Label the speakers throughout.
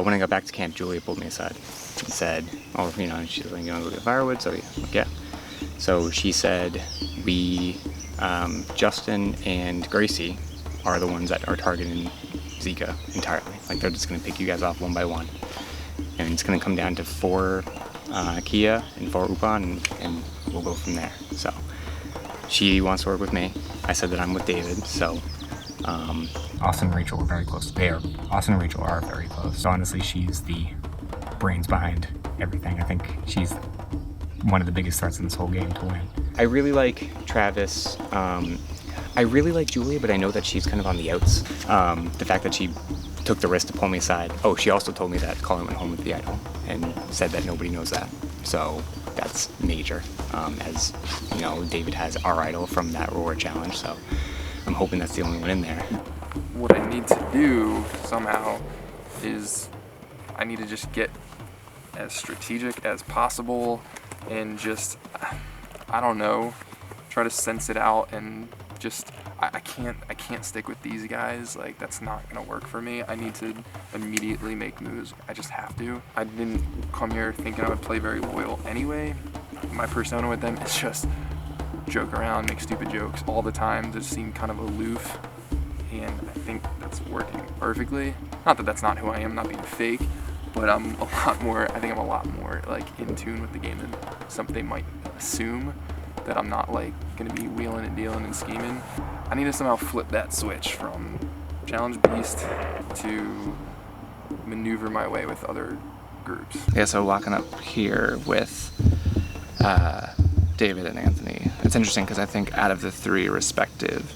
Speaker 1: when I got back to camp, Julia pulled me aside and said, oh, you know, she's like, you want to go get firewood? So yeah. So she said, Justin and Gracie are the ones that are targeting Zika entirely. Like, they're just going to pick you guys off one by one. And it's going to come down to 4 Kia and 4 Upon, and we'll go from there. So she wants to work with me. I said that I'm with David, so Austin and Rachel are very close. Austin and Rachel are very close. So honestly, she's the brains behind everything. I think she's one of the biggest threats in this whole game to win. I really like Travis. I really like Julia, but I know that she's kind of on the outs. The fact that she took the risk to pull me aside. Oh, she also told me that Colin went home with the idol and said that nobody knows that. So that's major. As you know, David has our idol from that reward challenge, so I'm hoping that's the only one in there.
Speaker 2: What I need to do somehow is I need to just get as strategic as possible and just, I don't know, try to sense it out and just, I can't stick with these guys. Like, that's not gonna work for me. I need to immediately make moves. I just have to. I didn't come here thinking I would play very loyal anyway. My persona with them is just joke around, make stupid jokes all the time, just seem kind of aloof, and I think that's working perfectly. Not that that's not who I am, not being fake, but I think I'm a lot more like in tune with the game than something they might assume, that I'm not like gonna be wheeling and dealing and scheming. I need to somehow flip that switch from challenge beast to maneuver my way with other groups.
Speaker 3: Yeah, so walking up here with David and Anthony, it's interesting because I think out of the 3 respective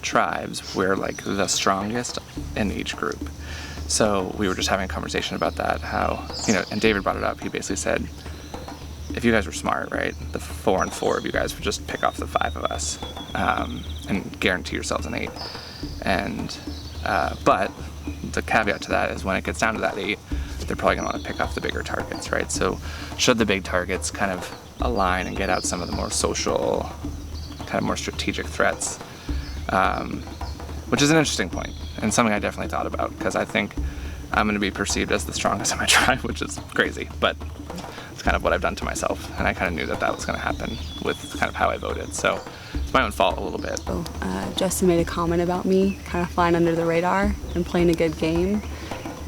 Speaker 3: tribes, we're like the strongest in each group. So we were just having a conversation about that, how, you know, and David brought it up. He basically said, if you guys were smart, right, the 4 and 4 of you guys would just pick off the 5 of us and guarantee yourselves an 8. And but the caveat to that is when it gets down to that 8, they're probably going to want to pick off the bigger targets, right? So should the big targets kind of align and get out some of the more social, kind of more strategic threats, which is an interesting point and something I definitely thought about, because I think I'm going to be perceived as the strongest in my tribe, which is crazy, but it's kind of what I've done to myself, and I kind of knew that that was going to happen with kind of how I voted, so it's my own fault a little bit.
Speaker 4: Justin made a comment about me kind of flying under the radar and playing a good game,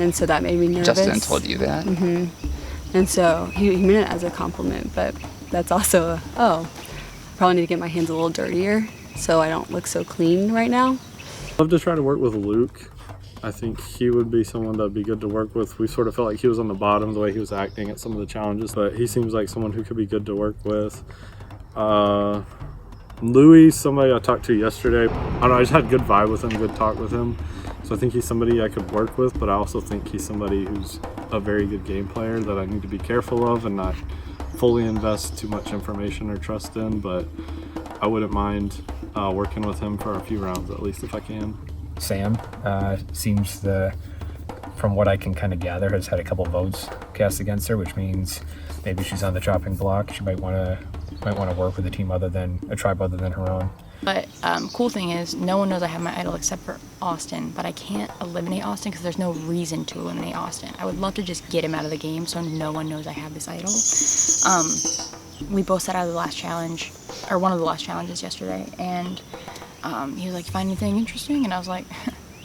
Speaker 4: and so that made me nervous.
Speaker 3: Justin told you that?
Speaker 4: Mm-hmm. And so he meant it as a compliment, but that's also I probably need to get my hands a little dirtier so I don't look so clean right now.
Speaker 5: I'd love to try to work with Luke. I think he would be someone that'd be good to work with. We sort of felt like he was on the bottom the way he was acting at some of the challenges, but he seems like someone who could be good to work with. Louis, somebody I talked to yesterday. I don't know, I just had good vibe with him, good talk with him. So I think he's somebody I could work with, but I also think he's somebody who's a very good game player that I need to be careful of and not fully invest too much information or trust in, but I wouldn't mind working with him for a few rounds at least if I can.
Speaker 6: Sam seems from what I can kind of gather, has had a couple votes cast against her, which means maybe she's on the chopping block. She might want to work with a team other than a tribe other than her own.
Speaker 7: But cool thing is, no one knows I have my idol except for Austin, but I can't eliminate Austin because there's no reason to eliminate Austin. I would love to just get him out of the game so no one knows I have this idol. We both sat out of the last challenge, or one of the last challenges yesterday, and he was like, find anything interesting? And I was like,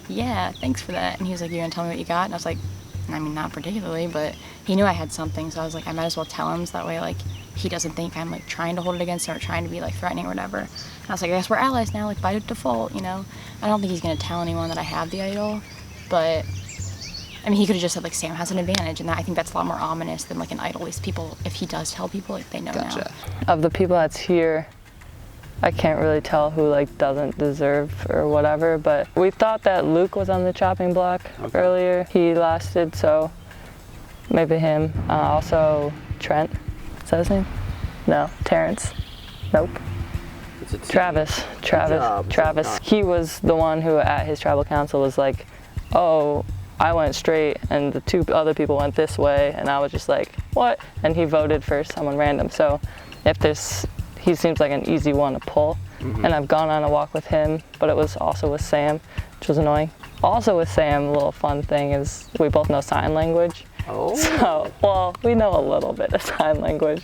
Speaker 7: yeah, thanks for that. And he was like, you gonna tell me what you got? And I was like, I mean, not particularly, but he knew I had something, so I was like, I might as well tell him so that way, like, he doesn't think I'm, like, trying to hold it against him or trying to be, like, threatening or whatever. And I was like, I guess we're allies now, like, by default, you know? I don't think he's gonna tell anyone that I have the idol, but, I mean, he could have just said, like, Sam has an advantage, and I think that's a lot more ominous than, like, an idol. At least people, if he does tell people, like, they know now.
Speaker 8: Of the people that's here, I can't really tell who like doesn't deserve or whatever, but we thought that Luke was on the chopping block earlier. He lasted, so maybe him. Also Trent, is that his name? No, Terrence. Nope. Travis. He was the one who at his tribal council was like, oh, I went straight and the 2 other people went this way, and I was just like, what? And he voted for someone random. So if there's he seems like an easy one to pull, and I've gone on a walk with him, but it was also with Sam, which was annoying. Also with Sam, a little fun thing is we both know sign language.
Speaker 3: Oh.
Speaker 8: So, well, we know a little bit of sign language,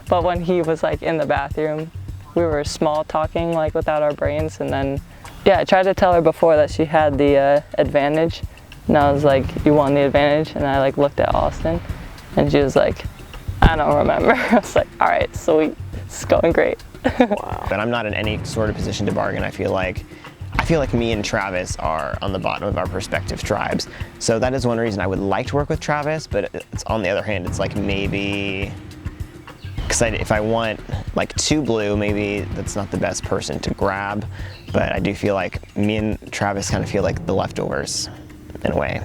Speaker 8: but when he was like in the bathroom, we were small talking like without our brains, and then, yeah, I tried to tell her before that she had the advantage, and I was like, you won the advantage, and I like looked at Austin, and she was like, I don't remember. I was like, all right, sweet, it's going great.
Speaker 9: Wow. But I'm not in any sort of position to bargain. I feel like me and Travis are on the bottom of our respective tribes. So that is one reason I would like to work with Travis, but it's on the other hand, it's like maybe, because if I want like 2 blue, maybe that's not the best person to grab, but I do feel like me and Travis kind of feel like the leftovers in a way.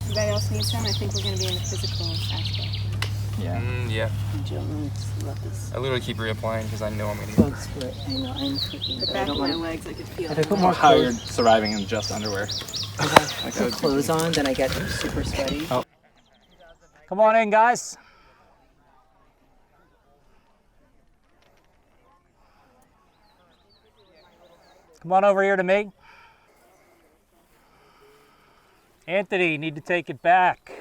Speaker 10: Everybody else needs some? I think we're going to be in the physical aspect.
Speaker 3: Yeah.
Speaker 2: Yeah.
Speaker 10: Jill needs this.
Speaker 2: I literally keep reapplying because I know I'm going to
Speaker 10: Bug split. I know, I'm freaking. The back of my legs, I could feel
Speaker 3: If
Speaker 10: it.
Speaker 3: I put more tired surviving in just underwear.
Speaker 10: If I put clothes on, then I get super sweaty.
Speaker 3: Oh.
Speaker 11: Come on in, guys. Come on over here to me. Anthony, need to take it back.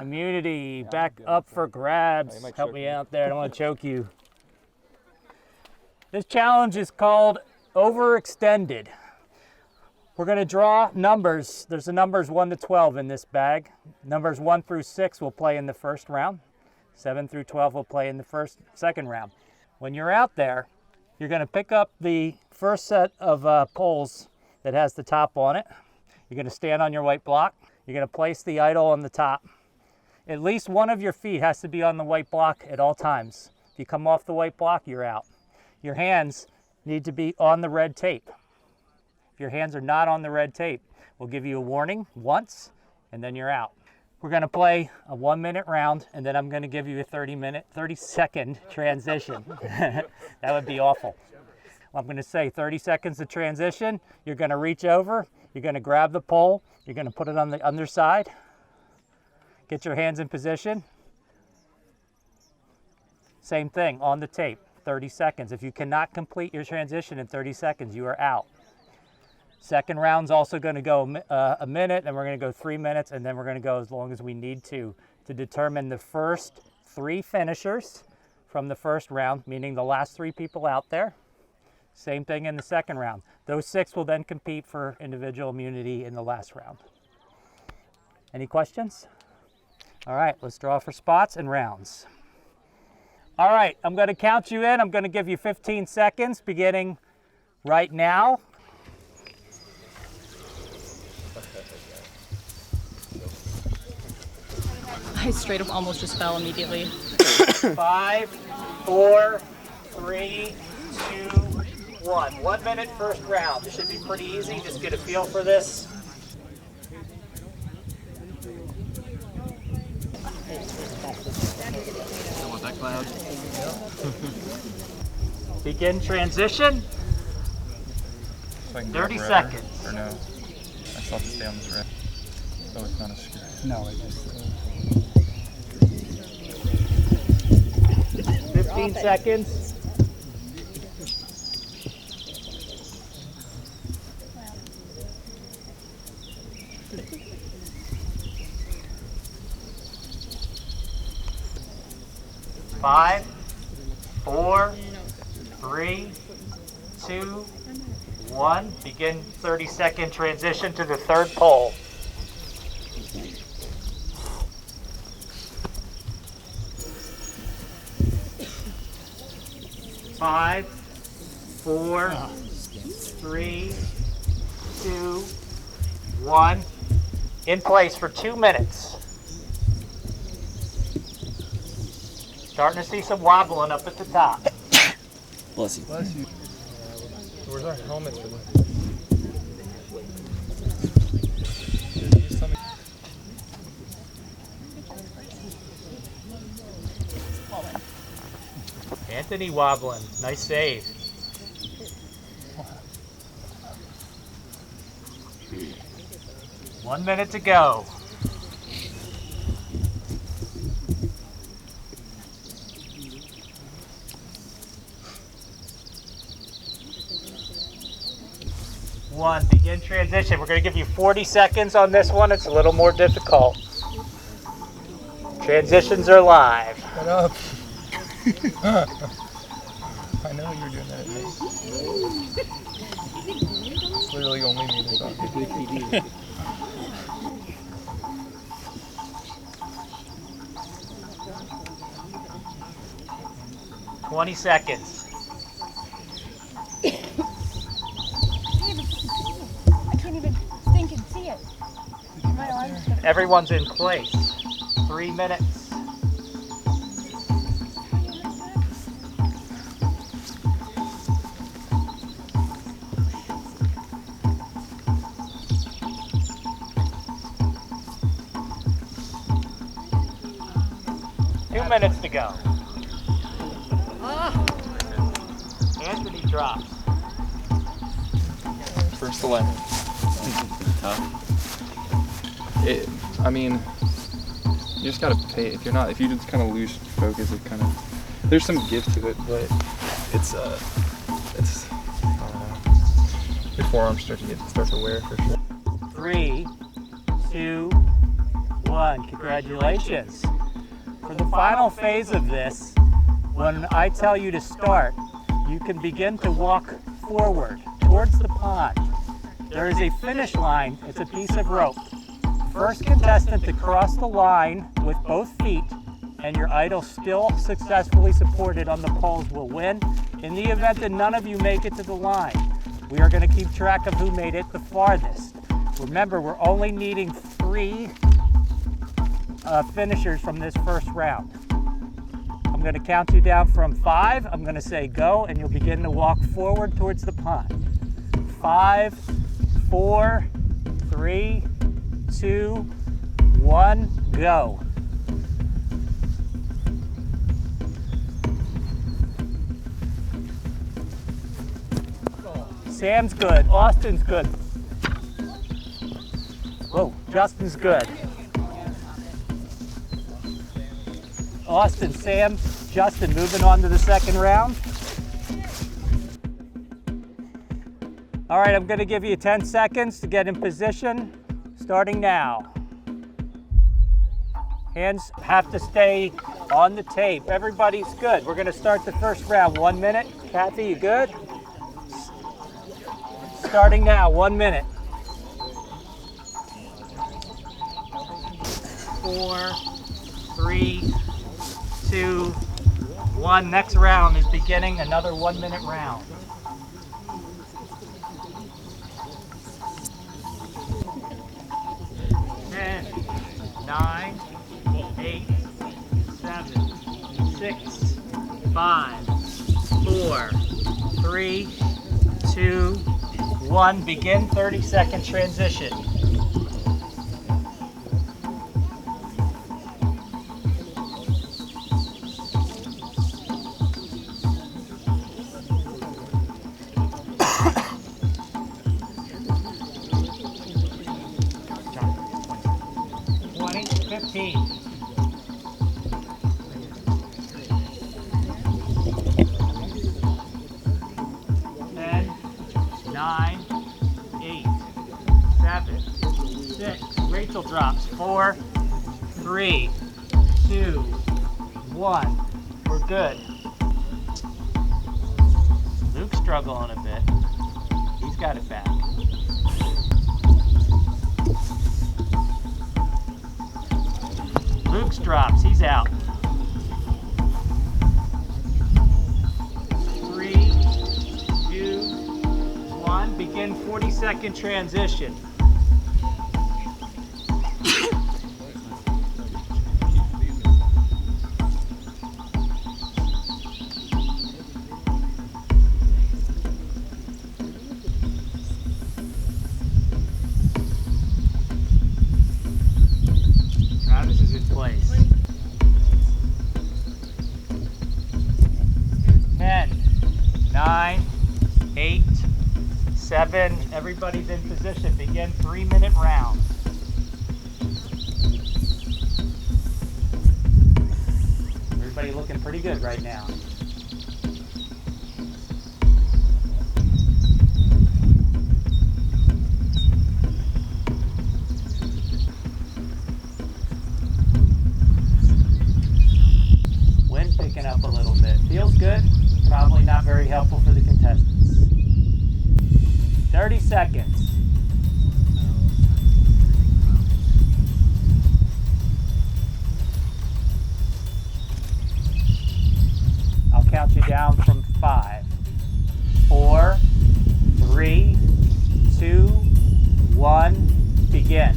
Speaker 11: Immunity, back up for grabs. Help me out there, I don't want to choke you. This challenge is called Overextended. We're going to draw numbers. There's the numbers 1 to 12 in this bag. Numbers 1 through 6 will play in the first round. 7 through 12 will play in the second round. When you're out there, you're going to pick up the first set of poles that has the top on it. You're going to stand on your white block. You're going to place the idol on the top. At least one of your feet has to be on the white block at all times. If you come off the white block, you're out. Your hands need to be on the red tape. If your hands are not on the red tape, we'll give you a warning once, and then you're out. We're going to play a 1-minute round, and then I'm going to give you a 30-second transition. That would be awful. I'm going to say 30 seconds of transition. You're going to reach over. You're going to grab the pole. You're going to put it on the underside. Get your hands in position. Same thing on the tape, 30 seconds. If you cannot complete your transition in 30 seconds, you are out. Second round's also going to go a minute, and we're going to go 3 minutes, and then we're going to go as long as we need to determine the first 3 finishers from the first round, meaning the last 3 people out there. Same thing in the second round. Those 6 will then compete for individual immunity in the last round. Any questions? All right, let's draw for spots and rounds. All right, I'm going to count you in. I'm going to give you 15 seconds beginning right now.
Speaker 7: I straight up almost just fell immediately.
Speaker 11: 5, 4, 3, 2, one. 1 minute first round. This should be pretty easy. Just get a feel for this.
Speaker 3: Don't want that cloud.
Speaker 11: Begin transition.
Speaker 3: So I can
Speaker 11: 30
Speaker 3: go forever,
Speaker 11: seconds.
Speaker 3: Or no? I still have to stay on this red. Oh, it's not a screw.
Speaker 11: No, it just. 15 seconds. Five, 4, 3, 2, 1. Begin 30-second transition to the third pole. Five, 4, 3, 2, 1. In place for 2 minutes. Starting to see some wobbling up at the top.
Speaker 3: Bless you.
Speaker 2: Bless you. Where's our helmets?
Speaker 11: Anthony wobbling. Nice save. One minute to go. One, begin transition. We're going to give you 40 seconds on this one. It's a little more difficult. Transitions are live.
Speaker 2: Shut up. I know you're doing that at me. It's literally only me that's talking.
Speaker 11: 20 seconds.
Speaker 7: I can't even think and see it. My arms.
Speaker 11: Everyone's in place. 3 minutes. Minutes to go. Anthony drops.
Speaker 2: First 11.
Speaker 3: Tough.
Speaker 2: I mean, you just gotta pay. If you just kind of lose focus, it kind of, there's some gift to it, but it's I don't know. Your forearms start to wear for sure.
Speaker 11: 3, 2, 1. Congratulations. For the final phase of this, when I tell you to start, you can begin to walk forward towards the pond. There is a finish line. It's a piece of rope. First contestant to cross the line with both feet and your idol still successfully supported on the poles will win. In the event that none of you make it to the line, we are going to keep track of who made it the farthest. Remember, we're only needing 3 finishers from this first round. I'm going to count you down from 5. I'm going to say go, and you'll begin to walk forward towards the pond. 5, 4, 3, 2, 1, go. Sam's good. Austin's good. Whoa, Justin's good. Austin, Sam, Justin, moving on to the second round. All right, I'm going to give you 10 seconds to get in position, starting now. Hands have to stay on the tape. Everybody's good. We're going to start the first round. 1 minute. Kathy, you good? Starting now, 1 minute. 4, 3, 2, 1. Next round is beginning. Another 1 minute round. 10, 9, 8, 7, 6, 5, 4, 3, 2, 1. Begin 30-second transition. Rachel drops. 4, 3, 2, 1. We're good. Luke's struggling a bit. He's got it back. Luke's drops. He's out. 3, 2, 1. Begin 40-second transition. Travis is in place. 10, 9, 8, 7. Everybody's in position. Begin 3-minute rounds. Everybody looking pretty good right now. Wind picking up a little bit. Feels good. Probably not very helpful for the contestants. 30 seconds. I'll count you down from 5, 4, 3, 2, 1, begin.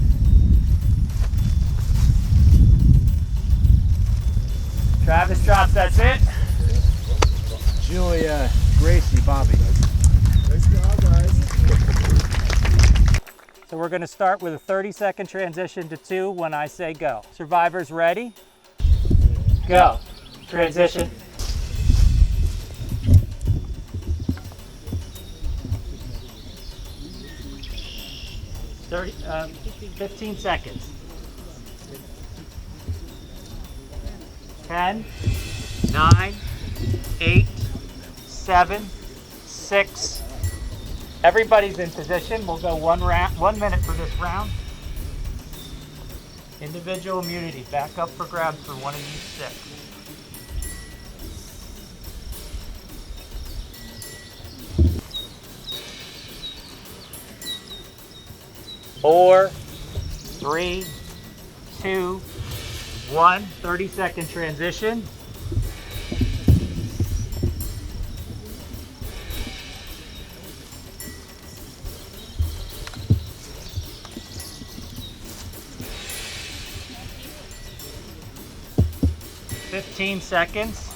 Speaker 11: Travis drops, that's it.
Speaker 12: Julia, Gracie, Bobby.
Speaker 5: Nice job, guys.
Speaker 11: So we're going to start with a 30-second transition to 2 when I say go. Survivors ready? Go. Transition. Thirty, 15 seconds. 10, 9, 8, 7, 6. Everybody's in position. We'll go 1 minute for this round. Individual immunity. Back up for grabs for one of these 6. Four, 3, 2, 1. 30-second transition. Fifteen seconds.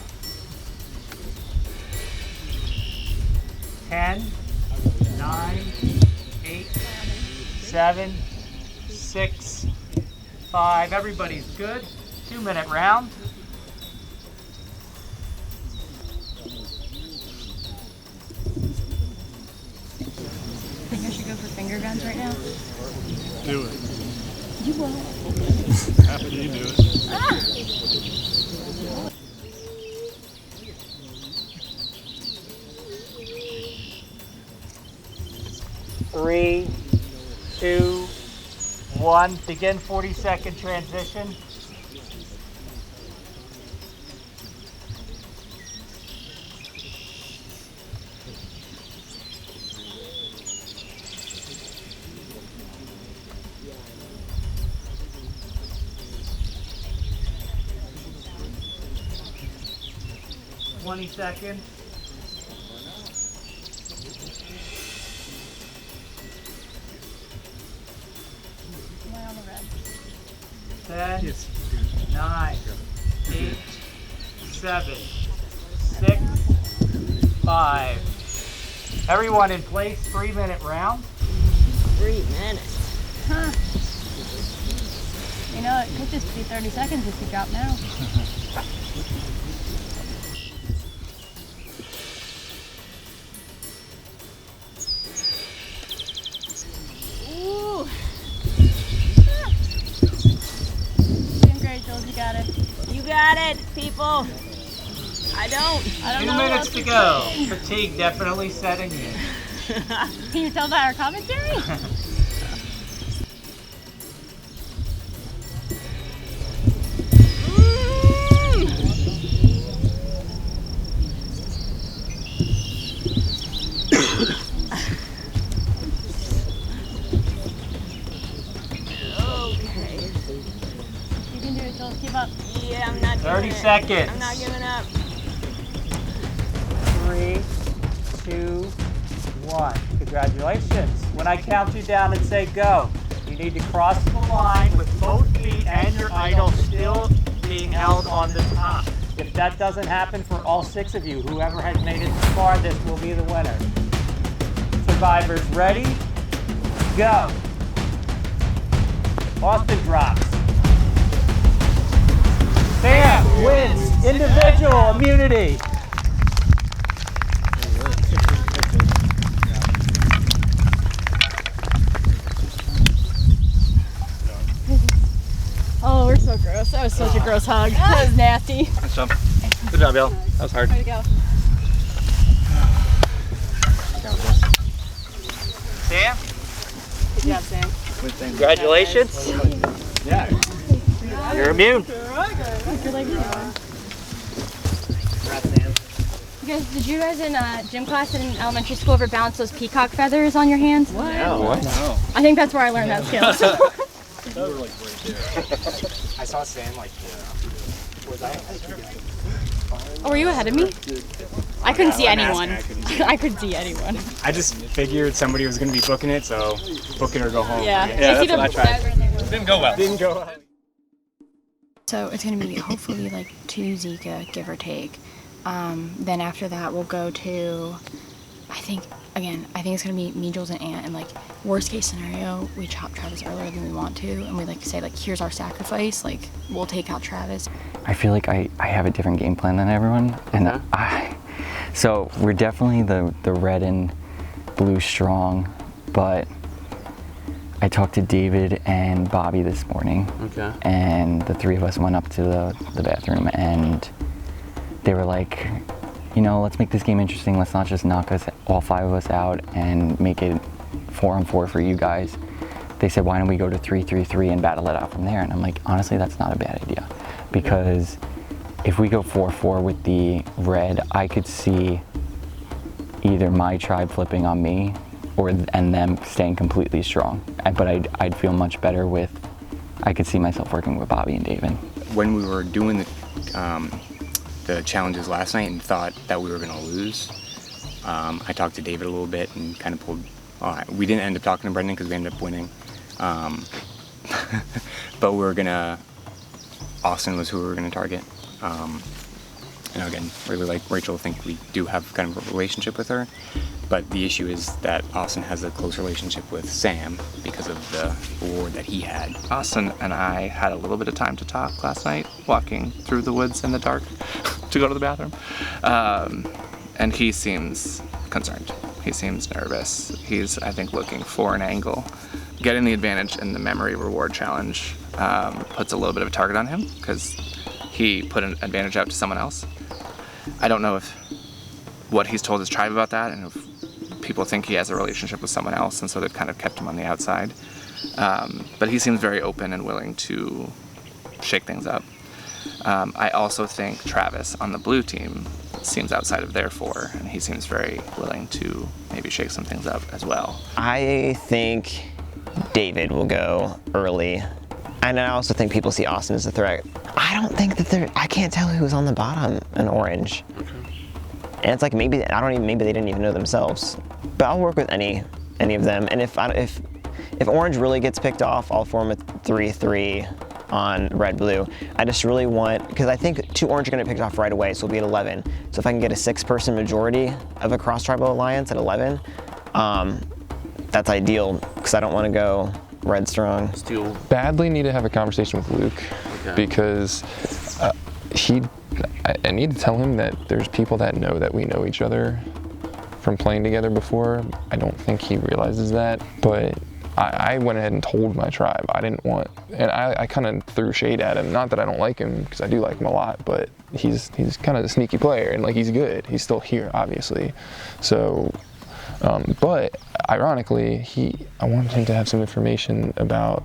Speaker 11: 10, 9, 8, 7, 6, 5. Everybody's good. 2-minute round.
Speaker 7: Think I should go for finger guns right now?
Speaker 5: Do it.
Speaker 7: You won't.
Speaker 5: Happy you do it.
Speaker 7: Ah!
Speaker 11: 3, 2, 1. Begin 40-second transition. Twenty seconds.
Speaker 7: Am I on the red?
Speaker 11: 10, 9, 8, 7, 6, 5, Everyone in place, 3-minute round.
Speaker 10: 3 minutes.
Speaker 7: Huh. You know, it could just be 30 seconds if you drop now.
Speaker 10: Ooh.
Speaker 7: Team Great, Jules, you got it.
Speaker 10: You got it, people. I don't
Speaker 11: 2
Speaker 10: know.
Speaker 11: minutes to go. Fatigue definitely setting in.
Speaker 7: Can you tell by our commentary?
Speaker 10: Okay.
Speaker 7: You can do it, Jules. Keep up.
Speaker 10: Yeah, I'm not
Speaker 11: 30
Speaker 10: giving it.
Speaker 11: seconds.
Speaker 10: I'm not giving up.
Speaker 11: 3, 2, 1. Congratulations. When I count you down and say go, you need to cross the line with both feet and your idol still being held on the top. If that doesn't happen for all 6 of you, whoever has made it this far, this will be the winner. Survivors ready? Go. Austin drops. Sam wins individual immunity.
Speaker 7: Oh, we're so gross. That was such a gross hug. That was nasty.
Speaker 3: Nice job. Good job, y'all. That was hard.
Speaker 7: Way to go.
Speaker 11: Sam?
Speaker 7: Good job, Sam.
Speaker 11: Congratulations.
Speaker 3: Yeah.
Speaker 11: You're immune.
Speaker 7: You guys, did you guys in gym class in elementary school ever balance those peacock feathers on your hands? What?
Speaker 3: What?
Speaker 1: No.
Speaker 7: I think that's where I learned that skill.
Speaker 1: I saw Sam like,
Speaker 7: Oh, were you ahead of me? I couldn't see anyone. I couldn't see anyone.
Speaker 1: I just figured somebody was going to be booking it, so book it or go home.
Speaker 7: Yeah,
Speaker 3: that's what I tried. Didn't go well.
Speaker 1: Didn't go well.
Speaker 7: So it's gonna be hopefully like 2 Zika, give or take. Then after that, we'll go to, I think it's gonna be me, Jules, and Ant. And like worst case scenario, we chop Travis earlier than we want to, and we like say like, here's our sacrifice. Like we'll take out Travis.
Speaker 12: I feel like I have a different game plan than everyone, and so we're definitely the red and blue strong, but I talked to David and Bobby this morning, and the 3 of us went up to the bathroom, and they were like, you know, let's make this game interesting. Let's not just knock us, all 5 of us out, and make it 4-on-4 for you guys. They said, why don't we go to 3-3-3 and battle it out from there? And I'm like, honestly, that's not a bad idea, because if we go 4-4 with the red, I could see either my tribe flipping on me and them staying completely strong. But I'd feel much better with, I could see myself working with Bobby and David.
Speaker 1: When we were doing the challenges last night and thought that we were going to lose, I talked to David a little bit and kind of pulled, we didn't end up talking to Brendan because we ended up winning. But we were going to, Austin was who we were going to target. And again, really like Rachel, think we do have kind of a relationship with her, but the issue is that Austin has a close relationship with Sam because of the award that he had.
Speaker 3: Austin and I had a little bit of time to talk last night, walking through the woods in the dark to go to the bathroom. And he seems concerned. He seems nervous. He's, I think, looking for an angle. Getting the advantage in the memory reward challenge puts a little bit of a target on him because he put an advantage out to someone else. I don't know if what he's told his tribe about that, and if people think he has a relationship with someone else, and so they've kind of kept him on the outside. But he seems very open and willing to shake things up. I also think Travis on the blue team seems outside of their 4, and he seems very willing to maybe shake some things up as well.
Speaker 9: I think David will go early. And I also think people see Austin as a threat. I don't think that I can't tell who's on the bottom in orange. And it's like maybe they didn't even know themselves. But I'll work with any of them. And if orange really gets picked off, I'll form a 3-3 on red-blue. I just really want, because I think 2 orange are going to be picked off right away, so we'll be at 11. So if I can get a 6-person majority of a cross-tribal alliance at 11, that's ideal, because I don't want to go red strong.
Speaker 2: Badly need to have a conversation with Luke, because I need to tell him that there's people that know that we know each other from playing together before. I don't think he realizes that, but I went ahead and told my tribe. I didn't want, and I kind of threw shade at him. Not that I don't like him, because I do like him a lot, but he's kind of a sneaky player, and like, he's good. He's still here, obviously. So, but ironically, I wanted him to have some information about,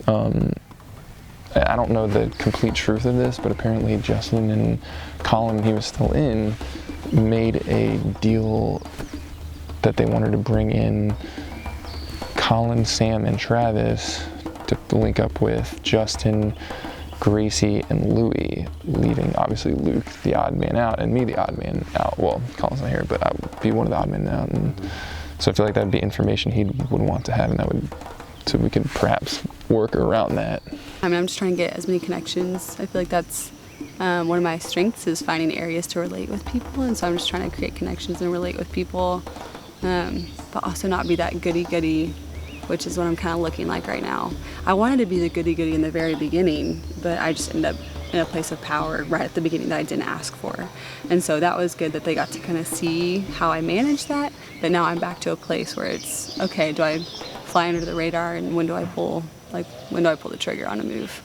Speaker 2: I don't know the complete truth of this, but apparently Justin and Colin, he was still in, made a deal that they wanted to bring in Colin, Sam, and Travis to link up with Justin, Gracie, and Louie, leaving obviously Luke the odd man out and me the odd man out. Well, Colin's not here, but I would be one of the odd men out. And so I feel like that would be information he would want to have, and that would, so we could perhaps work around that.
Speaker 4: I mean, I'm just trying to get as many connections. I feel like that's one of my strengths, is finding areas to relate with people, and so I'm just trying to create connections and relate with people, but also not be that goody-goody, which is what I'm kind of looking like right now. I wanted to be the goody-goody in the very beginning, but I just ended up in a place of power right at the beginning that I didn't ask for. And so that was good that they got to kind of see how I managed that, but now I'm back to a place where it's, okay, do I fly under the radar, and when do I pull the trigger on a move?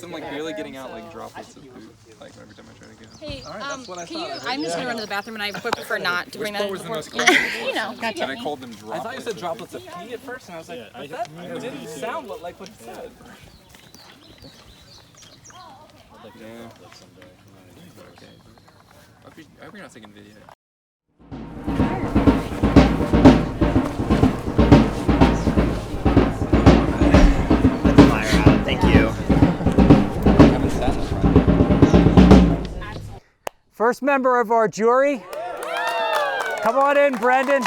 Speaker 2: I'm like barely getting out like droplets of poop, like every time I try to go.
Speaker 7: Hey,
Speaker 2: that's what I
Speaker 7: can you,
Speaker 2: thought.
Speaker 7: I'm just gonna run to the bathroom, and I would prefer not to bring that in before. You know, gotcha.
Speaker 2: And I called them droplets.
Speaker 3: I thought you said droplets of pee at first, and I was like, but that didn't sound like what it said.
Speaker 2: Yeah. Okay. I hope you're not taking video.
Speaker 9: Thank you.
Speaker 11: First member of our jury. Come on in, Brendan.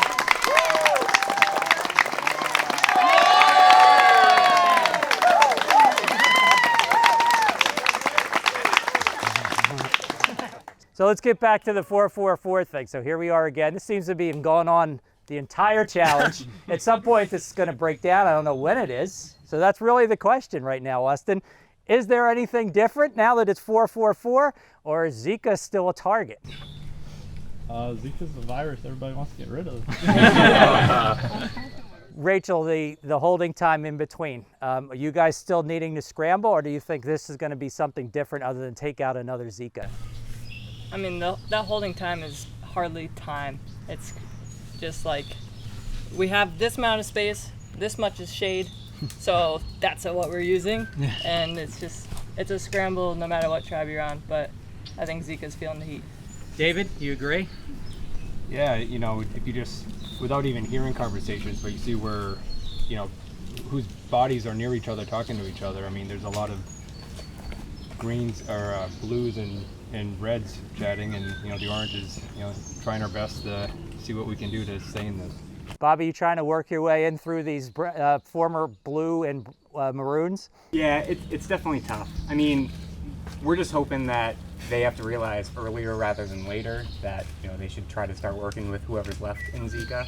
Speaker 11: So let's get back to the 4-4-4 thing. So here we are again. This seems to be going on the entire challenge. At some point this is going to break down. I don't know when it is. So that's really the question right now, Austin. Is there anything different now that it's 4-4-4, or is Zika still a target?
Speaker 5: Zika's the virus everybody wants to get rid of.
Speaker 11: Rachel, the holding time in between, are you guys still needing to scramble, or do you think this is going to be something different other than take out another Zika?
Speaker 13: I mean, that holding time is hardly time. It's just like, we have this amount of space, this much is shade, so that's what we're using. And it's a scramble no matter what tribe you're on, but I think Zika's feeling the heat.
Speaker 11: David, you agree?
Speaker 6: Yeah, you know, if you just, without even hearing conversations, but you see where, you know, whose bodies are near each other talking to each other. I mean, there's a lot of greens or blues and reds chatting, and you know, the oranges, you know, trying our best to see what we can do to stay in this.
Speaker 11: Bobby, you trying to work your way in through these former blue and maroons?
Speaker 1: Yeah, it's definitely tough. I mean, we're just hoping that they have to realize earlier rather than later that, you know, they should try to start working with whoever's left in Zika.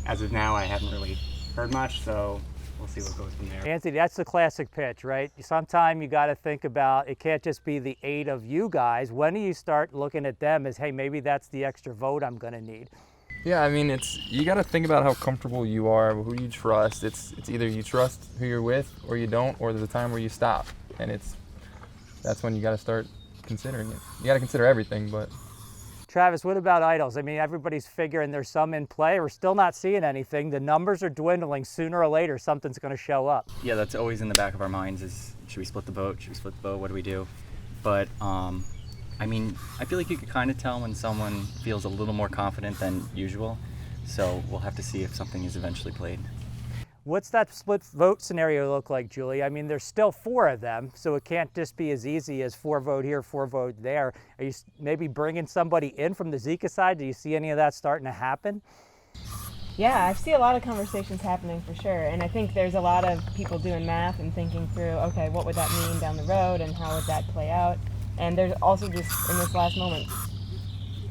Speaker 1: As of now, I haven't really heard much, so we'll see what goes from there.
Speaker 11: Anthony, that's the classic pitch, right? Sometime you got to think about, it can't just be the 8 of you guys. When do you start looking at them as, hey, maybe that's the extra vote I'm going to need?
Speaker 2: Yeah, I mean, you got to think about how comfortable you are, who you trust. It's either you trust who you're with or you don't, or there's a time where you stop. And that's when you got to start considering it. You got to consider everything, but.
Speaker 11: Travis, what about idols? I mean, everybody's figuring there's some in play. We're still not seeing anything. The numbers are dwindling. Sooner or later, something's going to show up.
Speaker 12: Yeah, that's always in the back of our minds is, should we split the boat? Should we split the boat? What do we do? But, I mean, I feel like you could kind of tell when someone feels a little more confident than usual. So we'll have to see if something is eventually played.
Speaker 11: What's that split vote scenario look like, Julie? I mean, there's still 4 of them, so it can't just be as easy as 4 vote here, 4 vote there. Are you maybe bringing somebody in from the Zika side? Do you see any of that starting to happen?
Speaker 14: Yeah, I see a lot of conversations happening for sure, and I think there's a lot of people doing math and thinking through, okay, what would that mean down the road and how would that play out? And there's also just, in this last moment,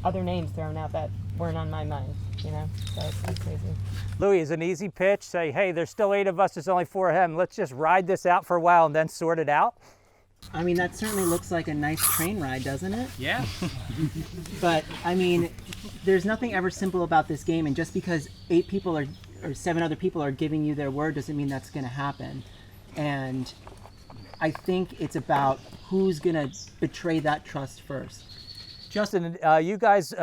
Speaker 14: other names thrown out that weren't on my mind, you know, so it's pretty crazy.
Speaker 11: Louis, is an easy pitch, say, hey, there's still 8 of us, there's only 4 of them. Let's just ride this out for a while and then sort it out?
Speaker 10: I mean, that certainly looks like a nice train ride, doesn't it?
Speaker 11: Yeah.
Speaker 10: But, I mean, there's nothing ever simple about this game, and just because 8 people or 7 other people are giving you their word doesn't mean that's going to happen. And I think it's about who's going to betray that trust first.
Speaker 11: Justin, you guys,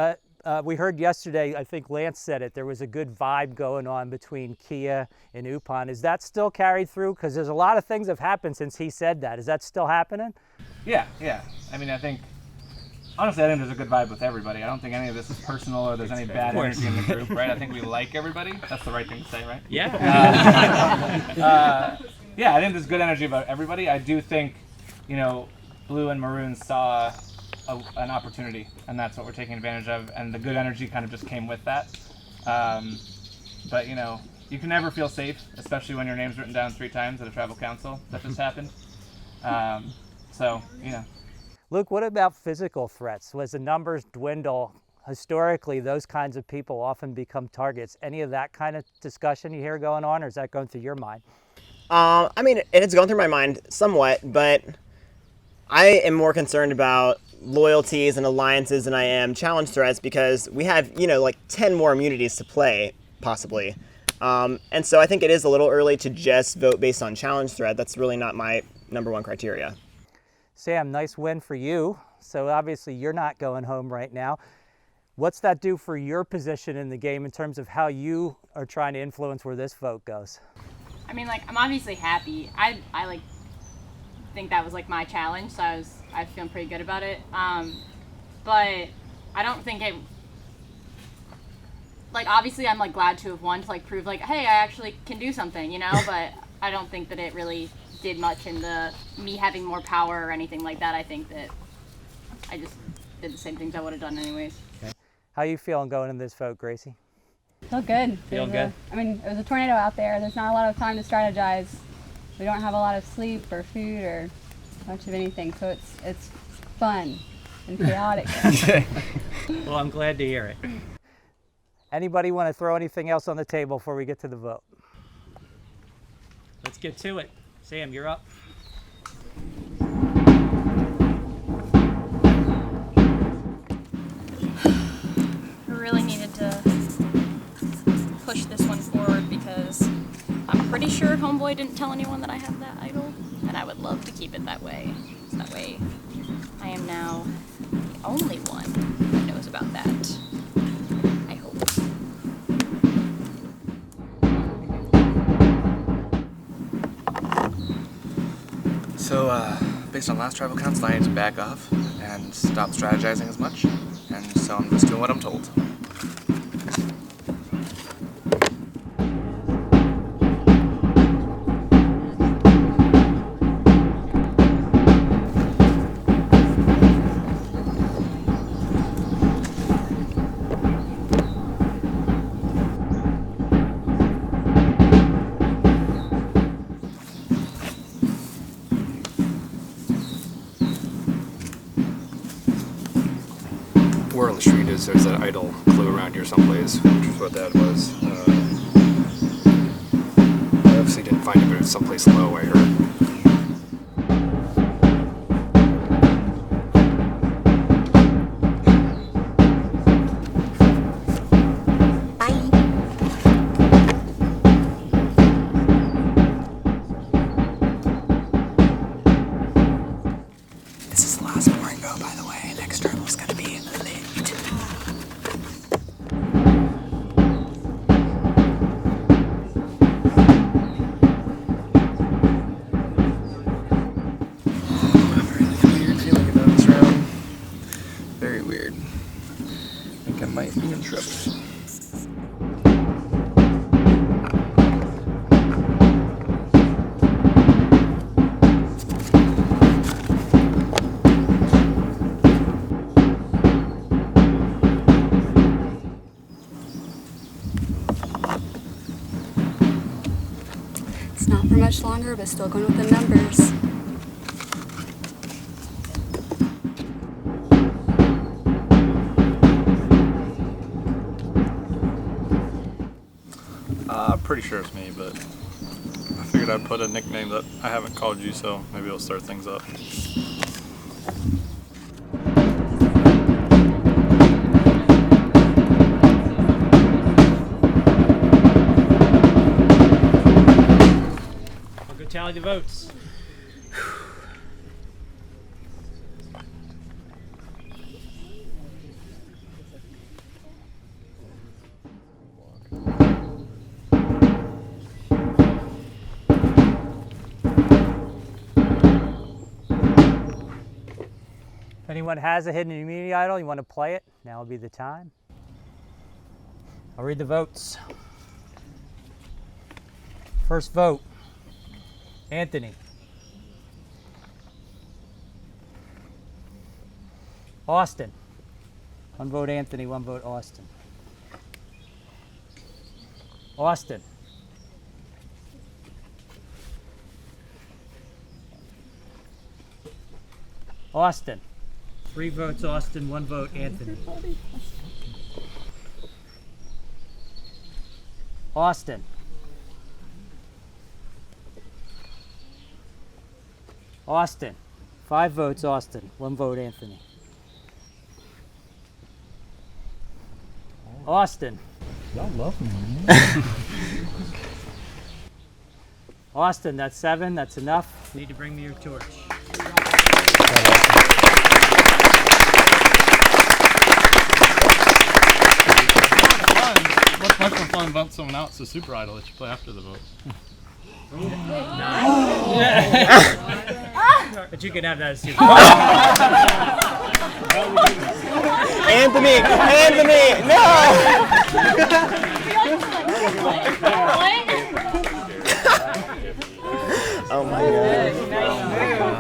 Speaker 11: we heard yesterday, I think Lance said it, there was a good vibe going on between Kia and Upon. Is that still carried through? Because there's a lot of things have happened since he said that. Is that still happening?
Speaker 3: Yeah. I mean, I think, honestly, I think there's a good vibe with everybody. I don't think any of this is personal or there's any bad energy in the group, right? I think we like everybody. That's the right thing to say, right?
Speaker 11: Yeah.
Speaker 3: Yeah, I think there's good energy about everybody. I do think, you know, Blue and Maroon saw an opportunity, and that's what we're taking advantage of, and the good energy kind of just came with that. But, you know, you can never feel safe, especially when your name's written down 3 times at a tribal council. That just happened. So, you know.
Speaker 11: Luke, what about physical threats? As the numbers dwindle, historically, those kinds of people often become targets. Any of that kind of discussion you hear going on, or is that going through your mind?
Speaker 9: I mean, it's gone through my mind somewhat, but I am more concerned about loyalties and alliances than I am challenge threats, because we have, you know, like 10 more immunities to play, possibly. And so I think it is a little early to just vote based on challenge threat. That's really not my #1 criteria.
Speaker 11: Sam, nice win for you. So obviously you're not going home right now. What's that do for your position in the game in terms of how you are trying to influence where this vote goes?
Speaker 7: I mean, like, I'm obviously happy. I like think that was like my challenge, so I was feeling pretty good about it. But I don't think it, like, obviously I'm like glad to have won to like prove like, hey, I actually can do something, you know. But I don't think that it really did much in me having more power or anything like that. I think that I just did the same things I would have done anyways.
Speaker 11: Okay. How you feeling going in this vote, Gracie?
Speaker 4: Feel good.
Speaker 11: Feel good?
Speaker 4: I mean, it was a tornado out there. There's not a lot of time to strategize. We don't have a lot of sleep or food or much of anything, so it's fun and chaotic.
Speaker 11: Well, I'm glad to hear it. Anybody want to throw anything else on the table before we get to the vote? Let's get to it. Sam, you're up.
Speaker 7: I really needed to push this one forward because I'm pretty sure Homeboy didn't tell anyone that I have that idol, and I would love to keep it that way. So that way I am now the only one that knows about that. I hope.
Speaker 3: So, based on last tribal council, I need to back off and stop strategizing as much, and so I'm just doing what I'm told. Word on the street is there's that idol clue around here someplace, which is what that was. I obviously didn't find it, but it's someplace low, I heard.
Speaker 15: This is the last boring vote, by the way. Next tribal's gonna be lit.
Speaker 3: scared. I think I might be in trouble.
Speaker 4: It's not for much longer, but still going with the numbers.
Speaker 5: Pretty sure it's me, but I figured I'd put a nickname that I haven't called you, so maybe it'll start things up.
Speaker 11: I'll go tally the votes. If anyone has a hidden immunity idol, you want to play it, now would be the time. I'll read the votes. First vote, Anthony. Austin. 1 vote Anthony, 1 vote Austin. Austin. Austin. 3 votes Austin, 1 vote Anthony. Austin. Austin. 5 votes Austin, 1 vote Anthony. Austin.
Speaker 6: Y'all love me, man.
Speaker 11: Austin, that's 7, that's enough. You need to bring me your torch.
Speaker 5: What's much more fun about someone else, a super idol that you play after the vote?
Speaker 11: But you can have that as super.
Speaker 9: Anthony! Anthony! No! Oh my god.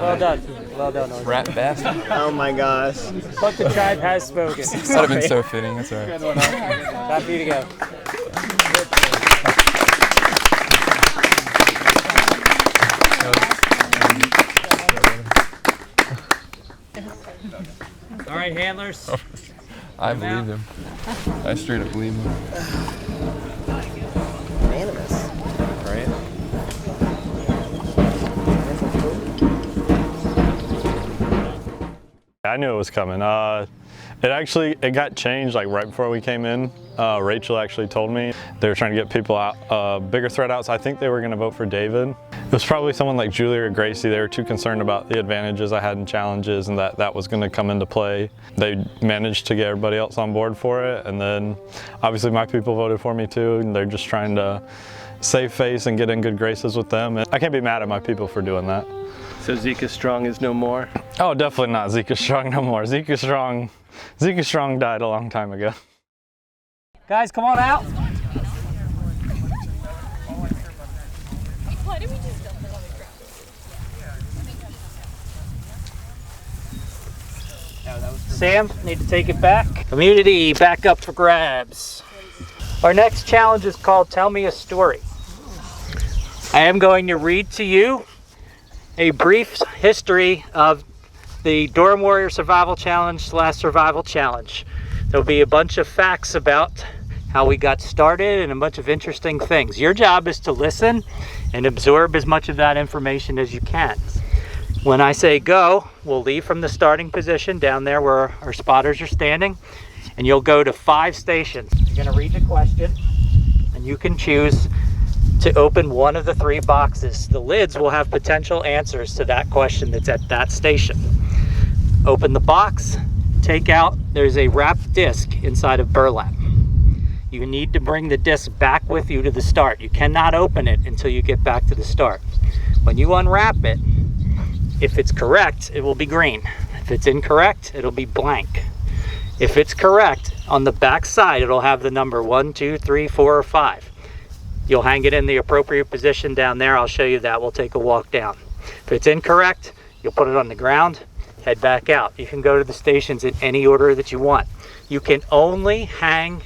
Speaker 11: Well done. Well done. Austin.
Speaker 3: Rat bastard.
Speaker 9: Oh my gosh.
Speaker 11: But the tribe has spoken.
Speaker 3: That would have been so fitting. That's all right.
Speaker 11: Time for you to go. All right, handlers.
Speaker 3: I believe him. I straight up believe him.
Speaker 9: Unanimous.
Speaker 3: Right?
Speaker 5: I knew it was coming. It got changed like right before we came in. Rachel actually told me they were trying to get people out, bigger threat out, so I think they were going to vote for David. It was probably someone like Julie or Gracie. They were too concerned about the advantages I had in challenges and that was going to come into play. They managed to get everybody else on board for it, and then obviously my people voted for me too, and they're just trying to save face and get in good graces with them. And I can't be mad at my people for doing that.
Speaker 15: So Zika Strong is no more?
Speaker 5: Oh, definitely not Zika Strong no more. Zika Strong died a long time ago.
Speaker 11: Guys, come on out. Sam, need to take it back. Community, back up for grabs. Our next challenge is called Tell Me a Story. I am going to read to you a brief history of the Dorm Warrior Survival Challenge / Survival Challenge. There'll be a bunch of facts about how we got started and a bunch of interesting things. Your job is to listen and absorb as much of that information as you can. When I say go, we'll leave from the starting position down there where our spotters are standing, and you'll go to 5 stations. You're gonna read the question, and you can choose to open one of the 3 boxes. The lids will have potential answers to that question that's at that station. Open the box, take out, there's a wrapped disc inside of burlap. You need to bring the disc back with you to the start. You cannot open it until you get back to the start. When you unwrap it, if it's correct, it will be green. If it's incorrect, it'll be blank. If it's correct, on the back side it'll have the number 1, 2, 3, 4, or 5. You'll hang it in the appropriate position down there. I'll show you that. We'll take a walk down. If it's incorrect, you'll put it on the ground, head back out. You can go to the stations in any order that you want. You can only hang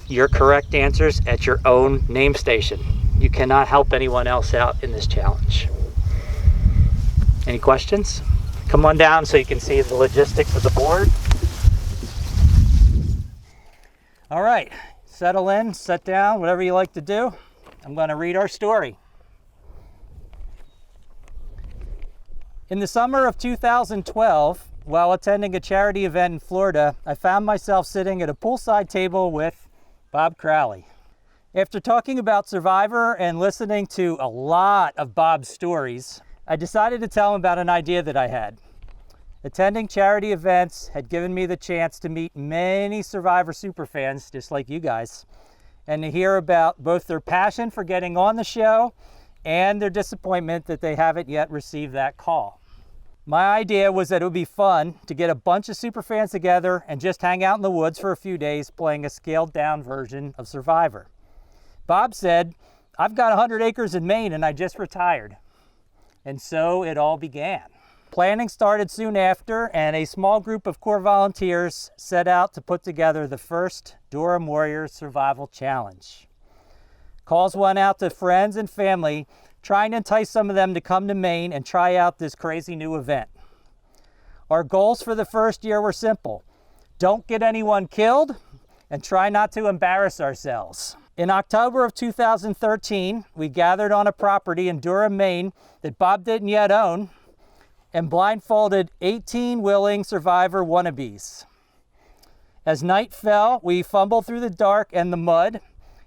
Speaker 11: your correct answers at your own name station. You cannot help anyone else out in this challenge. Any questions? Come on down so you can see the logistics of the board. All right, settle in, sit down, whatever you like to do. I'm going to read our story. In the summer of 2012, while attending a charity event in Florida, I found myself sitting at a poolside table with Bob Crowley. After talking about Survivor and listening to a lot of Bob's stories, I decided to tell him about an idea that I had. Attending charity events had given me the chance to meet many Survivor superfans, just like you guys, and to hear about both their passion for getting on the show and their disappointment that they haven't yet received that call. My idea was that it would be fun to get a bunch of superfans together and just hang out in the woods for a few days playing a scaled down version of Survivor. Bob said, "I've got 100 acres in Maine and I just retired." And so it all began. Planning started soon after, and a small group of core volunteers set out to put together the first Durham Warriors Survival Challenge. Calls went out to friends and family, trying to entice some of them to come to Maine and try out this crazy new event. Our goals for the first year were simple. Don't get anyone killed, and try not to embarrass ourselves. In October of 2013, we gathered on a property in Durham, Maine that Bob didn't yet own, and blindfolded 18 willing Survivor wannabes. As night fell, we fumbled through the dark and the mud,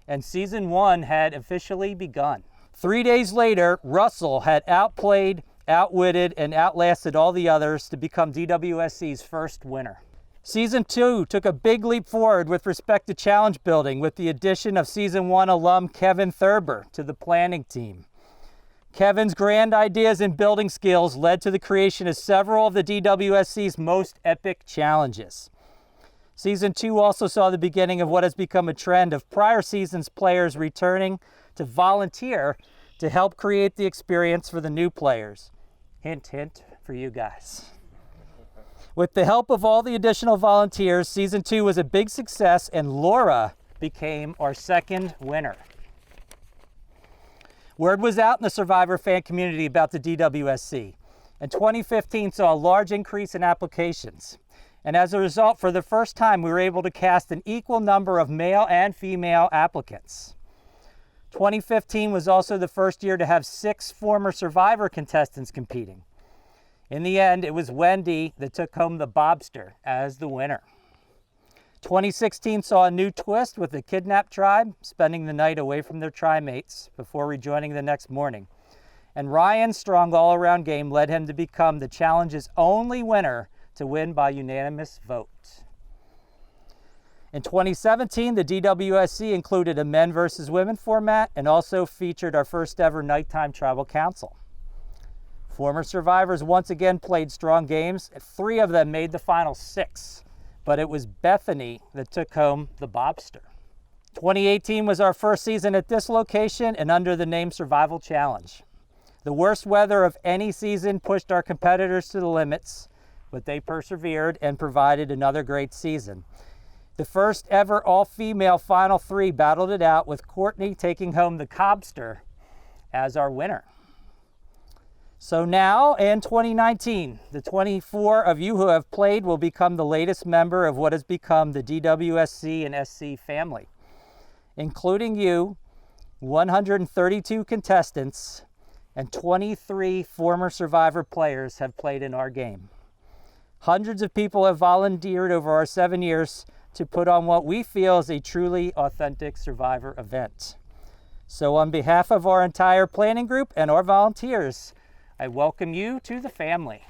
Speaker 11: and season 1 had officially begun. 3 days later, Russell had outplayed, outwitted, and outlasted all the others to become DWSC's first winner. Season 2 took a big leap forward with respect to challenge building with the addition of season 1 alum Kevin Thurber to the planning team. Kevin's grand ideas and building skills led to the creation of several of the DWSC's most epic challenges. Season 2 also saw the beginning of what has become a trend of prior seasons' players returning to volunteer to help create the experience for the new players. Hint, hint for you guys. With the help of all the additional volunteers, Season 2 was a big success, and Laura became our second winner. Word was out in the Survivor fan community about the DWSC, and 2015 saw a large increase in applications. And as a result, for the first time, we were able to cast an equal number of male and female applicants. 2015 was also the first year to have 6 former Survivor contestants competing. In the end, it was Wendy that took home the Bobster as the winner. 2016 saw a new twist with the kidnapped tribe spending the night away from their tri-mates before rejoining the next morning. And Ryan's strong all-around game led him to become the challenge's only winner to win by unanimous vote. In 2017, the DWSC included a men versus women format and also featured our first ever nighttime tribal council. Former survivors once again played strong games. 3 of them made the final 6. But it was Bethany that took home the Bobster. 2018 was our first season at this location and under the name Survival Challenge. The worst weather of any season pushed our competitors to the limits, but they persevered and provided another great season. The first ever all-female Final 3 battled it out with Courtney taking home the Cobster as our winner. So now, in 2019, the 24 of you who have played will become the latest member of what has become the DWSC and SC family. Including you, 132 contestants and 23 former Survivor players have played in our game. Hundreds of people have volunteered over our 7 years to put on what we feel is a truly authentic Survivor event. So on behalf of our entire planning group and our volunteers, I welcome you to the family.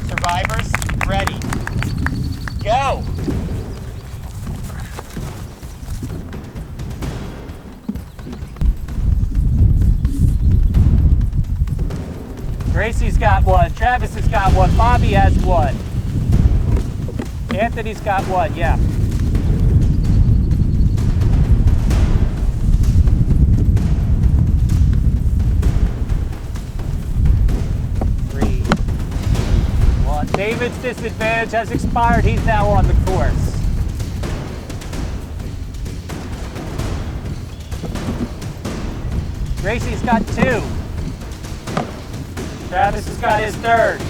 Speaker 11: Survivors, ready, go! Gracie's got one, Travis has got one, Bobby has one. Anthony's got one, yeah. David's disadvantage has expired. He's now on the course. Gracie's got 2. Travis has got his 3rd.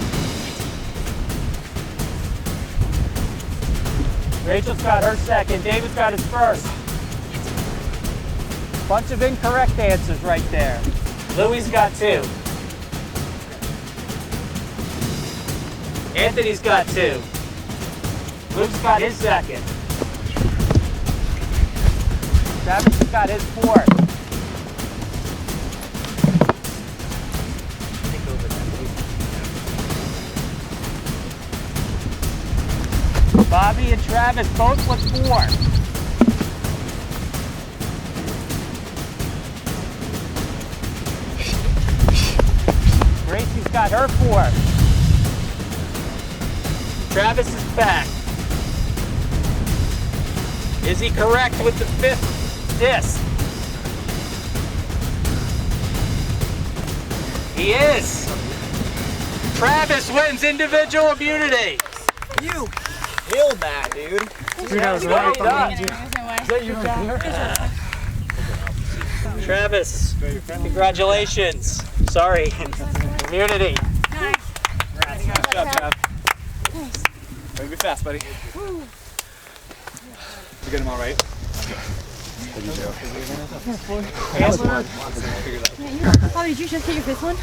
Speaker 11: Rachel's got her 2nd. David's got his 1st. Bunch of incorrect answers right there. Louie's got 2. Anthony's got 2. Luke's got his 2nd. Travis has got his 4th. Bobby and Travis both with 4. Gracie's got her 4th. Travis is back. Is he correct with the 5th disc? He is. Travis wins individual immunity.
Speaker 16: You killed that, dude.
Speaker 11: Dude, I was right behind you.
Speaker 16: Is that you right there?
Speaker 11: Travis, congratulations. Sorry, immunity.
Speaker 16: Nice.
Speaker 11: Good job, Trav.
Speaker 16: Better be fast, buddy.
Speaker 11: You
Speaker 16: get him all right?
Speaker 7: Oh, did you just get your 5th one?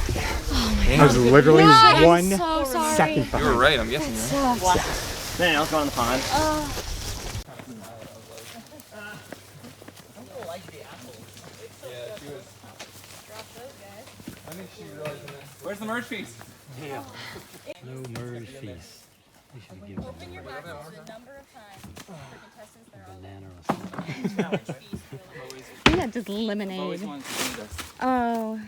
Speaker 1: I was literally one
Speaker 7: so
Speaker 1: second behind.
Speaker 16: You were right, I'm guessing.
Speaker 9: Man, let's go on the pond.
Speaker 16: Where's the merge piece?
Speaker 11: Yeah.
Speaker 17: No merge piece. We should give
Speaker 7: Open your back to the number of times for contestants that are on
Speaker 14: Yeah, just lemonade. Oh.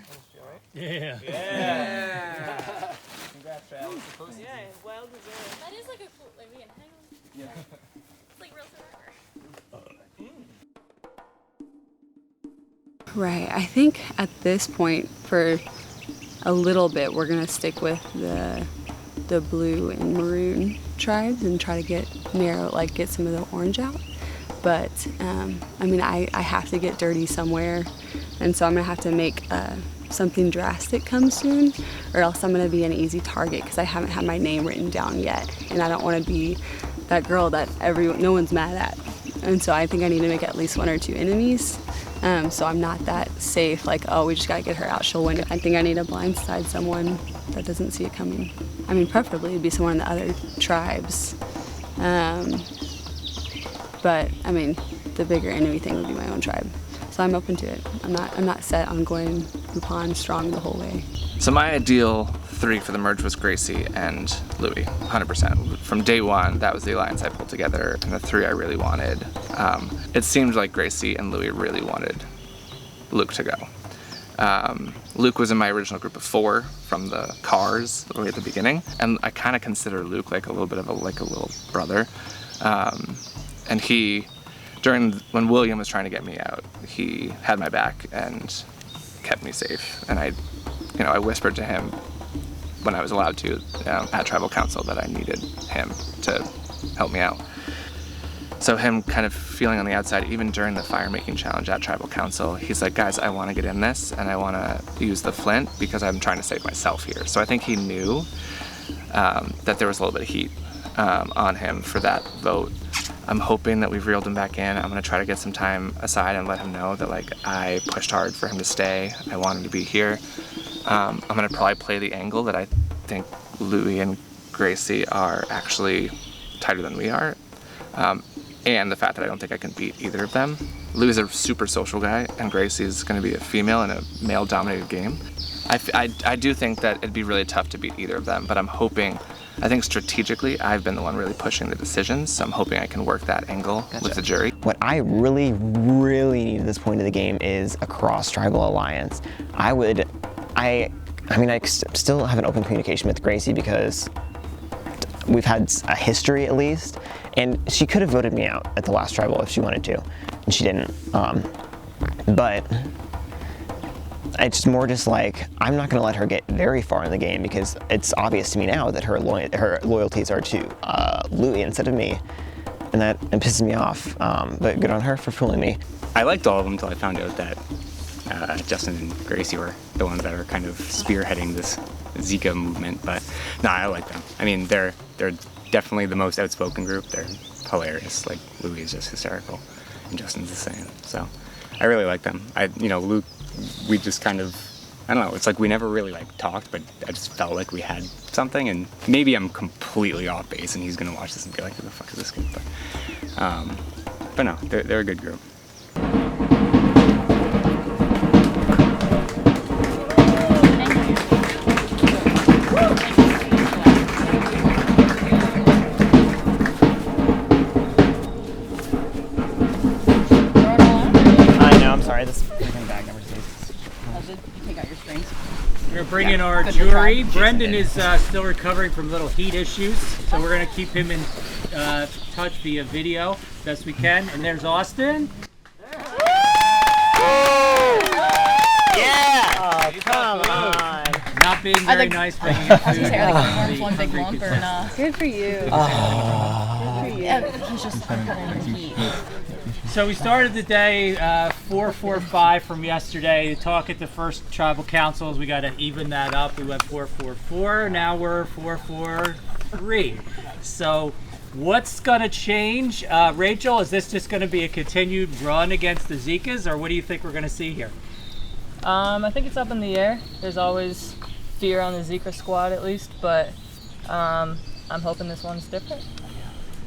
Speaker 11: Yeah.
Speaker 16: Yeah.
Speaker 13: Congrats, Travis. Yeah, well deserved.
Speaker 7: That is like a cool, like, hang on.
Speaker 16: Yeah.
Speaker 7: It's like real survivor.
Speaker 4: Right. I think at this point, for a little bit, we're gonna stick with the blue and maroon tribes and try to get some of the orange out. But I mean, I have to get dirty somewhere, and so I'm gonna have to make something drastic come soon, or else I'm gonna be an easy target because I haven't had my name written down yet, and I don't want to be that girl that no one's mad at. And so I think I need to make at least 1 or 2 enemies. So I'm not that safe, like, oh, we just gotta get her out, she'll win. I think I need to blindside someone that doesn't see it coming. I mean, preferably it'd be someone in the other tribes. But I mean, the bigger enemy thing would be my own tribe. So I'm open to it. I'm not set on going Rupon strong the whole way.
Speaker 3: So my ideal 3 for the merge was Gracie and Louie, 100%. From day one, that was the alliance I pulled together, and the 3 I really wanted. It seemed like Gracie and Louie really wanted Luke to go. Luke was in my original group of 4 from the cars way at the beginning, and I kind of consider Luke like a little bit of a little brother. And he, when William was trying to get me out, he had my back and kept me safe. And I whispered to him when I was allowed to at tribal council that I needed him to help me out. So him kind of feeling on the outside, even during the fire making challenge at tribal council, he's like, guys, I want to get in this and I want to use the flint because I'm trying to save myself here. So I think he knew that there was a little bit of heat on him for that vote. I'm hoping that we've reeled him back in. I'm going to try to get some time aside and let him know that I pushed hard for him to stay. I want him to be here. I'm going to probably play the angle that I think Louie and Gracie are actually tighter than we are. And the fact that I don't think I can beat either of them. Louie's a super social guy, and Gracie's going to be a female in a male-dominated game. I do think that it'd be really tough to beat either of them, but I think strategically, I've been the one really pushing the decisions, so I'm hoping I can work that angle with the jury.
Speaker 9: What I really, really need at this point of the game is a cross-tribal alliance. I still have an open communication with Gracie because we've had a history at least, and she could have voted me out at the last tribal if she wanted to, and she didn't. But it's more just like, I'm not going to let her get very far in the game because it's obvious to me now that her loyalties are to Louis instead of me, and that it pisses me off. But good on her for fooling me.
Speaker 1: I liked all of them until I found out that Justin and Gracie were the ones that are kind of spearheading this Zika movement. But no, I like them. I mean, they're definitely the most outspoken group. They're hilarious. Like, Louis is just hysterical, and Justin's the same. So I really like them. Luke, we just kind of, I don't know, it's like we never really like talked, but I just felt like we had something, and maybe I'm completely off base and he's gonna watch this and be like, who the fuck is this kid? But no, they're a good group.
Speaker 11: We're bringing our jury. Brendan is still recovering from little heat issues, so we're going to keep him in touch via video best we can. And there's Austin.
Speaker 10: Yeah! Oh, come on.
Speaker 11: Not being very nice, bringing in food.
Speaker 7: One big lump or not.
Speaker 4: Good for you.
Speaker 7: Good for you. Yeah, he's just recovering from heat.
Speaker 11: So we started the day 4-4-5 from yesterday. The talk at the first tribal councils, we got to even that up. We went 4-4-4. Now we're 4-4-3. So what's going to change? Rachel, is this just going to be a continued run against the Zikas, or what do you think we're going to see here?
Speaker 13: I think it's up in the air. There's always fear on the Zika squad at least, but I'm hoping this one's different.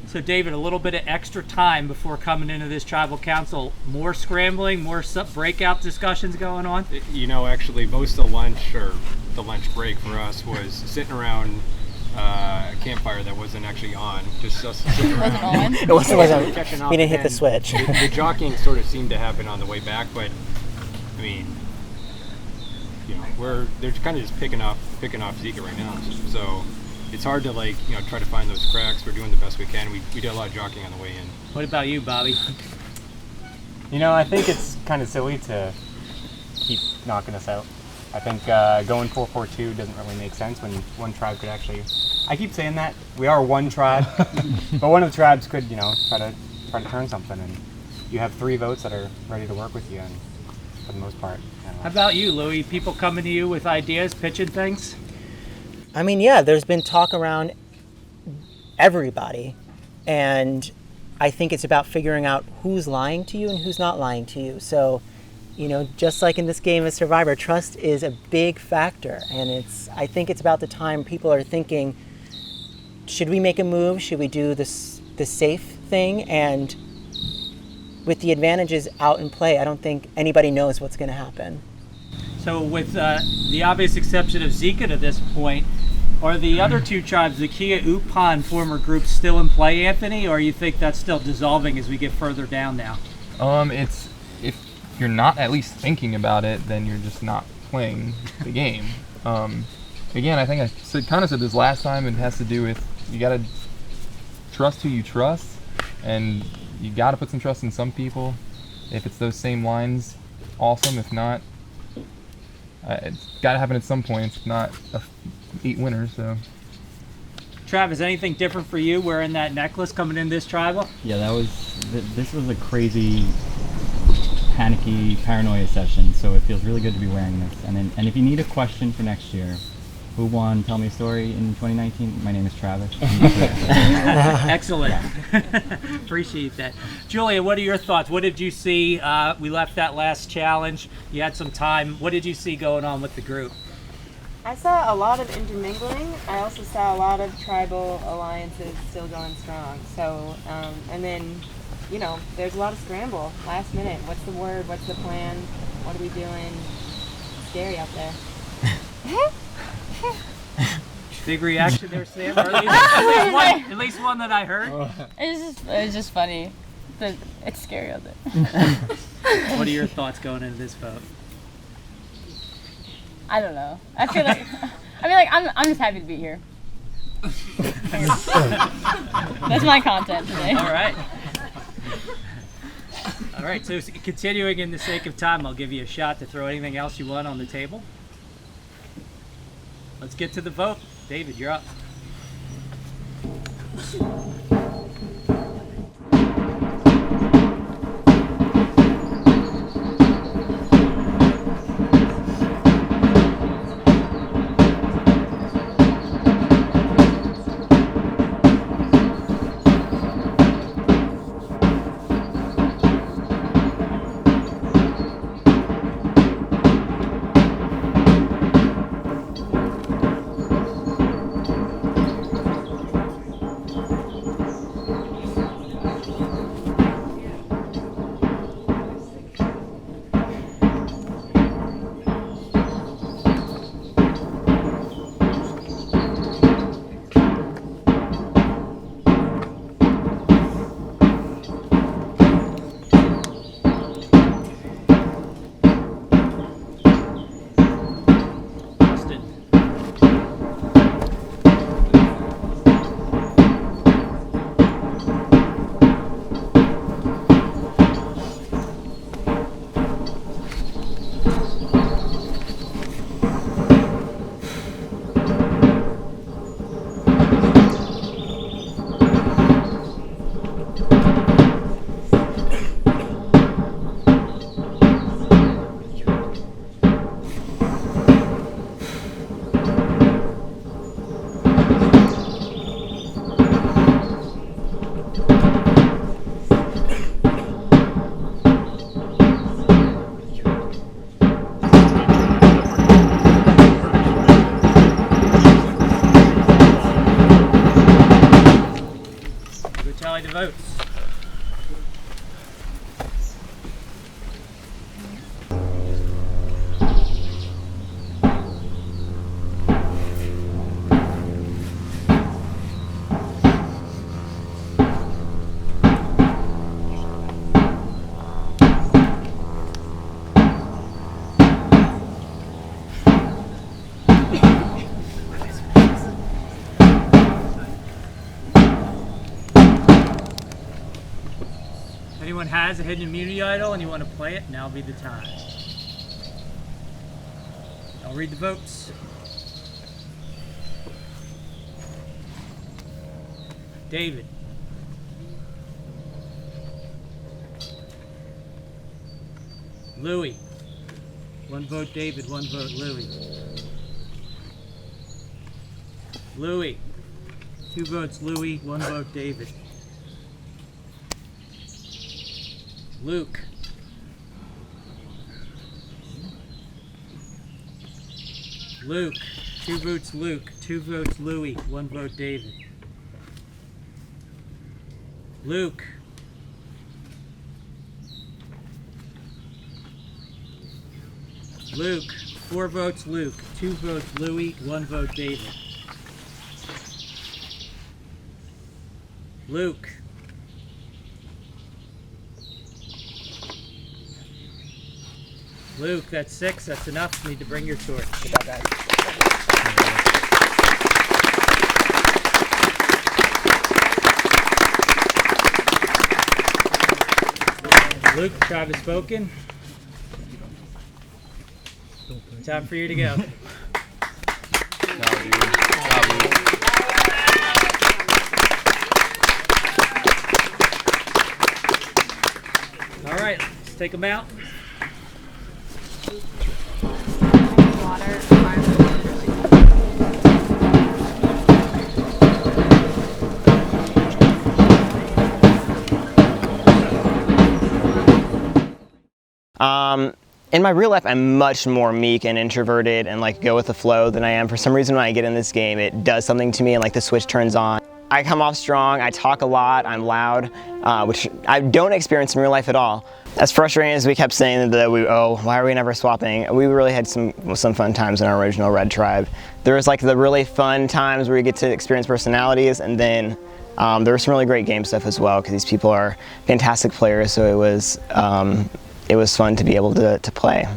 Speaker 11: So David, a little bit of extra time before coming into this tribal council. More scrambling, more breakout discussions going on?
Speaker 6: Actually most of the lunch, or the lunch break for us, was sitting around a campfire that wasn't actually on. Just us sitting around.
Speaker 10: It wasn't. We didn't hit the
Speaker 6: And
Speaker 10: switch.
Speaker 6: The jockeying sort of seemed to happen on the way back, but I mean, they're kind of just picking off Zika right now. So it's hard to try to find those cracks. We're doing the best we can. We did a lot of jockeying on the way in.
Speaker 11: What about you, Bobby?
Speaker 18: I think it's kind of silly to keep knocking us out. I think going 4-4-2 doesn't really make sense when one tribe could actually. I keep saying that we are one tribe, but one of the tribes could, try to turn something, and you have 3 votes that are ready to work with you, and for the most part.
Speaker 11: How about you, Louis? People coming to you with ideas, pitching things?
Speaker 10: I mean, yeah, there's been talk around everybody, and I think it's about figuring out who's lying to you and who's not lying to you. So, just like in this game of Survivor, trust is a big factor, and I think it's about the time people are thinking, should we make a move? Should we do the safe thing? And with the advantages out in play, I don't think anybody knows what's going to happen.
Speaker 11: So with the obvious exception of Zika to this point, are the other 2 tribes, the Kia Upan former group, still in play, Anthony, or you think that's still dissolving as we get further down now?
Speaker 2: It's, if you're not at least thinking about it, then you're just not playing the game. Again, I think I kind of said this last time. It has to do with, you got to trust who you trust, and you got to put some trust in some people. If it's those same lines, awesome. If not, it's got to happen at some point. It's not 8 winners, so.
Speaker 11: Travis, anything different for you wearing that necklace coming in this tribal?
Speaker 19: Yeah, this was a crazy, panicky, paranoia session, so it feels really good to be wearing this. And if you need a question for next year, who won Tell Me a Story in 2019? My name is Travis.
Speaker 11: Excellent. Appreciate that. Julia, what are your thoughts? What did you see? We left that last challenge. You had some time. What did you see going on with the group?
Speaker 14: I saw a lot of intermingling. I also saw a lot of tribal alliances still going strong. So, and then, there's a lot of scramble. Last minute. What's the word? What's the plan? What are we doing? Scary out there.
Speaker 11: Big reaction there, Sam. Or at least one that I heard.
Speaker 7: It's just funny. It's scary out there.
Speaker 11: What are your thoughts going into this vote?
Speaker 7: I don't know. I feel like I'm just happy to be here. That's my content today.
Speaker 11: All right. All right, so continuing in the sake of time, I'll give you a shot to throw anything else you want on the table. Let's get to the vote. David, you're up. Tally the votes. Anyone has a hidden immunity idol and you want to play it, now be the time. I'll read the votes. David. Louis. 1 vote David, 1 vote Louis. Louis. 2 votes Louis, 1 vote David. Luke. Luke. 2 votes Luke, 2 votes Louis, 1 vote David. Luke. Luke. 4 votes Luke, 2 votes Louis, 1 vote David. Luke. Luke, that's 6. That's enough. You need to bring your torch. Good job, guys. Luke, Travis spoken. Time for you to go. All right, let's take them out.
Speaker 9: In my real life, I'm much more meek and introverted and like go with the flow than I am. For some reason, when I get in this game, it does something to me and like the switch turns on. I come off strong, I talk a lot, I'm loud, which I don't experience in real life at all. As frustrating as we kept saying that why are we never swapping? We really had some fun times in our original Red Tribe. There was like the really fun times where you get to experience personalities, and then there was some really great game stuff as well, because these people are fantastic players, so it was fun to be able to play.